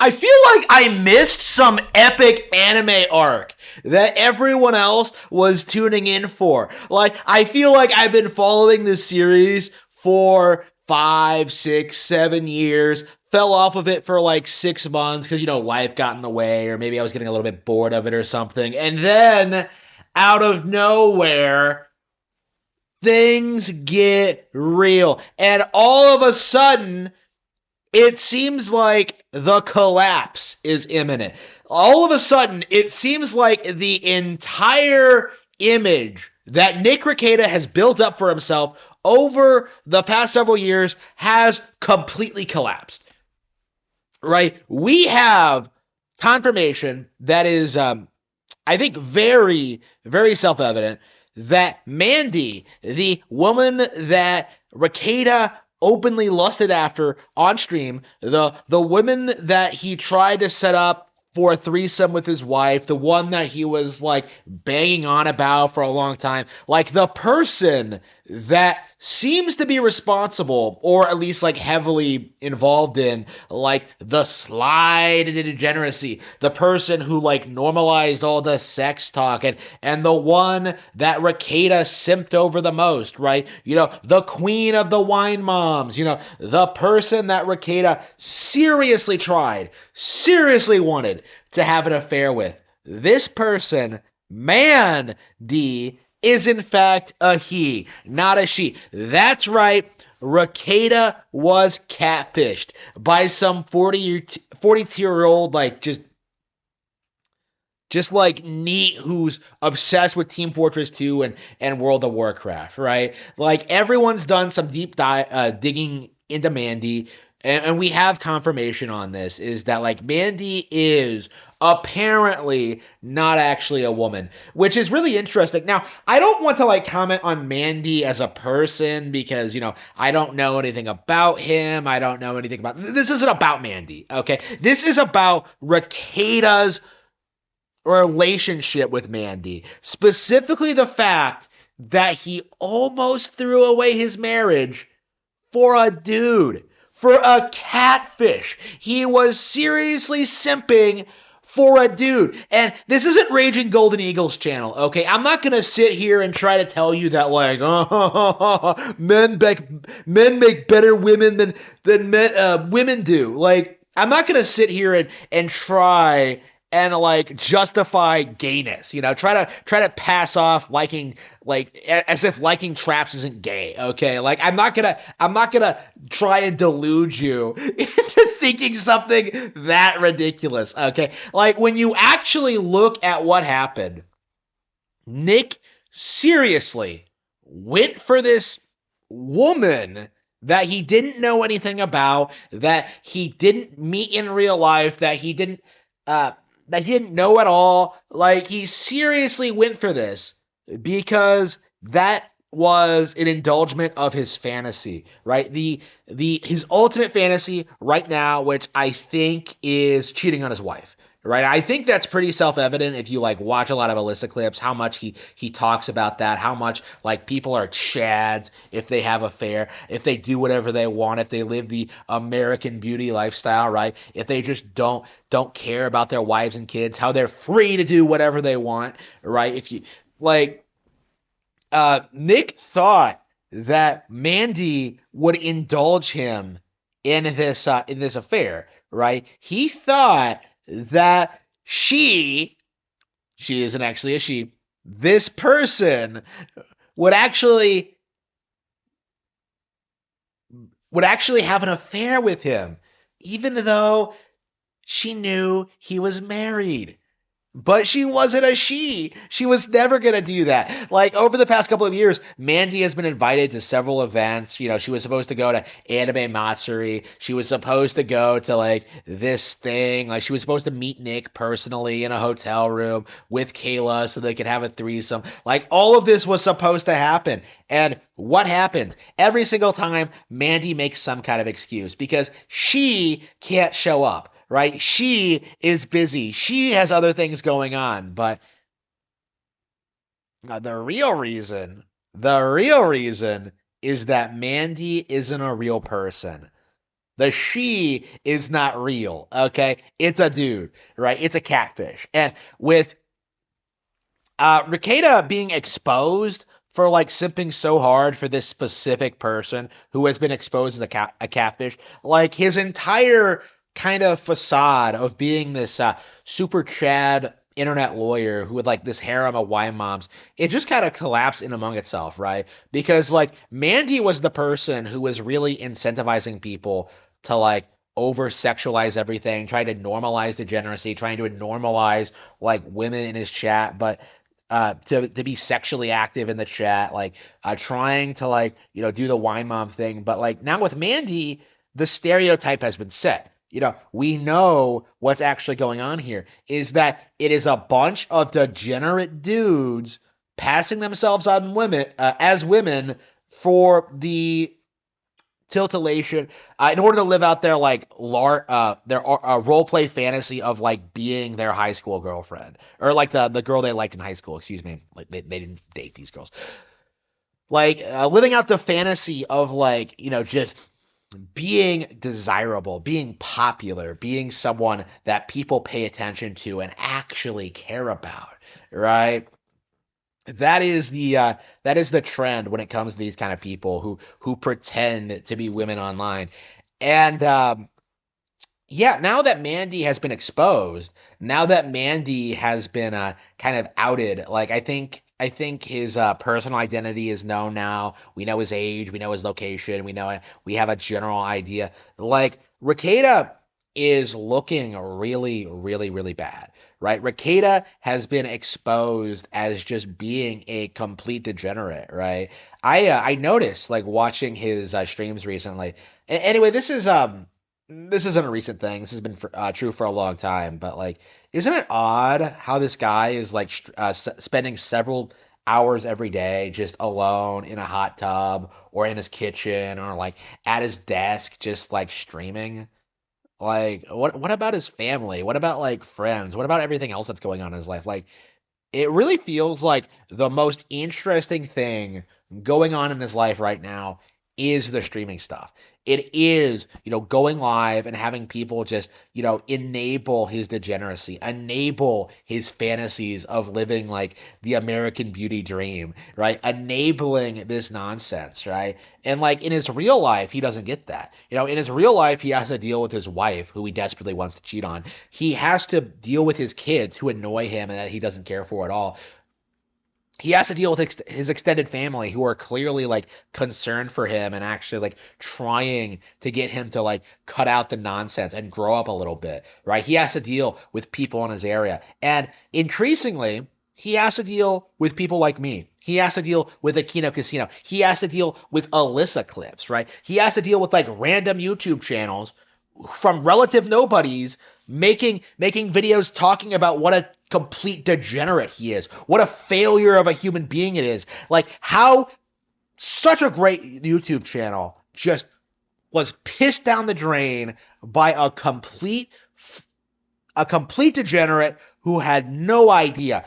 I feel like I missed some epic anime arc that everyone else was tuning in for. Like, I feel like I've been following this series for 5, 6, 7 years. Fell off of it for like 6 months because, life got in the way, or maybe I was getting a little bit bored of it or something. And then, out of nowhere, things get real. And all of a sudden, it seems like the collapse is imminent. All of a sudden, it seems like the entire image that Nick Rekieta has built up for himself over the past several years has completely collapsed. Right? We have confirmation that is, I think, very, very self-evident that Mandy, the woman that Rekieta openly lusted after on stream, the woman that he tried to set up for a threesome with his wife, the one that he was like banging on about for a long time, like the person that seems to be responsible, or at least like heavily involved in, like the slide into degeneracy, the person who like normalized all the sex talk, and the one that Rekieta simped over the most, right? The queen of the wine moms, the person that Rekieta seriously wanted to have an affair with. This person, Mandy, is in fact a he, not a she. That's right. Rekieta was catfished by some 42-year-old, like, just like neat, who's obsessed with Team Fortress 2 and World of Warcraft, right? Like, everyone's done some deep digging into Mandy, and we have confirmation on this, is that, like, Mandy is apparently not actually a woman, which is really interesting. Now, I don't want to, like, comment on Mandy as a person because, I don't know anything about him. I don't know anything about... This isn't about Mandy, okay? This is about Rekieta's relationship with Mandy. Specifically the fact that he almost threw away his marriage for a dude, for a catfish. He was seriously simping for a dude. And this isn't Raging Golden Eagles channel, okay? I'm not going to sit here and try to tell you that, like, men make better women than women do. Like, I'm not going to sit here and try and like justify gayness, try to pass off liking, like, as if liking traps isn't gay, okay? Like, I'm not gonna try and delude you into thinking something that ridiculous, okay? Like, when you actually look at what happened, Nick seriously went for this woman that he didn't know anything about, that he didn't meet in real life, uh that he didn't know at all. Like, he seriously went for this because that was an indulgence of his fantasy, right? His ultimate fantasy right now, which I think is cheating on his wife. Right, I think that's pretty self-evident if you like watch a lot of Alyssa clips. How much he talks about that. How much like people are chads if they have affair, if they do whatever they want, if they live the American beauty lifestyle. Right, if they just don't care about their wives and kids, how they're free to do whatever they want. Right, if you like, Nick thought that Mandy would indulge him in this affair, right? He thought that she isn't actually a she. This person would actually have an affair with him, even though she knew he was married. But she wasn't a she. She was never going to do that. Like, over the past couple of years, Mandy has been invited to several events. She was supposed to go to Anime Matsuri. She was supposed to go to, like, this thing. Like, she was supposed to meet Nick personally in a hotel room with Kayla so they could have a threesome. Like, all of this was supposed to happen. And what happened? Every single time, Mandy makes some kind of excuse because she can't show up. Right? She is busy. She has other things going on. But the real reason is that Mandy isn't a real person. The she is not real, okay? It's a dude, right? It's a catfish. And with Rekieta being exposed for like simping so hard for this specific person who has been exposed as a catfish, like his entire kind of facade of being this super Chad internet lawyer who would like this harem of wine moms, it just kind of collapsed in among itself, right? Because like Mandy was the person who was really incentivizing people to like over sexualize everything, trying to normalize degeneracy, trying to normalize like women in his chat, but to be sexually active in the chat, like trying to like do the wine mom thing. But like now with Mandy, the stereotype has been set. We know what's actually going on here is that it is a bunch of degenerate dudes passing themselves on women as women for the tiltilation in order to live out their like their role play fantasy of like being their high school girlfriend or like the girl they liked in high school, excuse me, like they didn't date these girls, like living out the fantasy of like just being desirable, being popular, being someone that people pay attention to and actually care about, right? That is the trend when it comes to these kind of people who pretend to be women online. And yeah, now that Mandy has been exposed, now that Mandy has been kind of outed, like I think his personal identity is known now. We know his age, we know his location, we have a general idea. Like Rekieta is looking really, really, really bad, right? Rekieta has been exposed as just being a complete degenerate, right? I noticed like watching his streams recently. Anyway, this isn't a recent thing. This has been true for a long time, but like, isn't it odd how this guy is like spending several hours every day just alone in a hot tub or in his kitchen or like at his desk just like streaming? Like, what about his family? What about like friends? What about everything else that's going on in his life? Like, it really feels like the most interesting thing going on in his life right now is the streaming stuff. It is, going live and having people just, enable his degeneracy, enable his fantasies of living like the American beauty dream, right? Enabling this nonsense, right? And like in his real life, he doesn't get that. In his real life, he has to deal with his wife, who he desperately wants to cheat on. He has to deal with his kids who annoy him and that he doesn't care for at all. He has to deal with his extended family who are clearly like concerned for him and actually like trying to get him to like cut out the nonsense and grow up a little bit, right? He has to deal with people in his area. And increasingly, he has to deal with people like me. He has to deal with Aquino Casino. He has to deal with Alyssa clips, right? He has to deal with like random YouTube channels from relative nobodies making videos talking about what a complete degenerate he is, what a failure of a human being it is. Like how such a great YouTube channel just was pissed down the drain by a complete degenerate who had no idea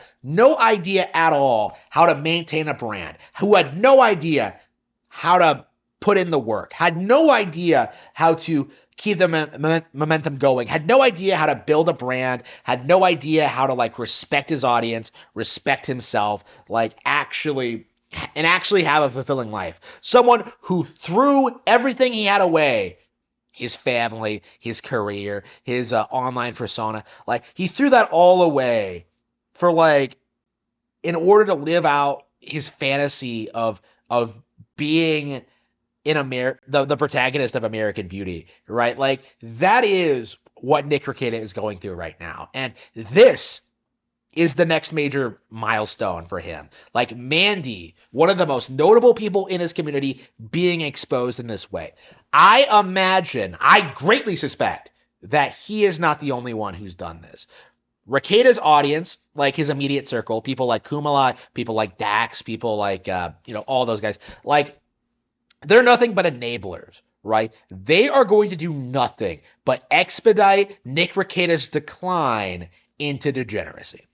at all how to maintain a brand, who had no idea how to put in the work, had no idea how to keep the momentum going, had no idea how to build a brand, had no idea how to like respect his audience, respect himself, like actually have a fulfilling life. Someone who threw everything he had away, his family, his career, his online persona. Like he threw that all away for like in order to live out his fantasy of being the protagonist of American Beauty, right? Like that is what Nick Rekieta is going through right now. And this is the next major milestone for him. Like Mandy, one of the most notable people in his community, being exposed in this way. I greatly suspect that he is not the only one who's done this. Rekieta's audience, like his immediate circle, people like Kumala, people like Dax, people like all those guys, like they're nothing but enablers, right? They are going to do nothing but expedite Nick Rekieta's decline into degeneracy.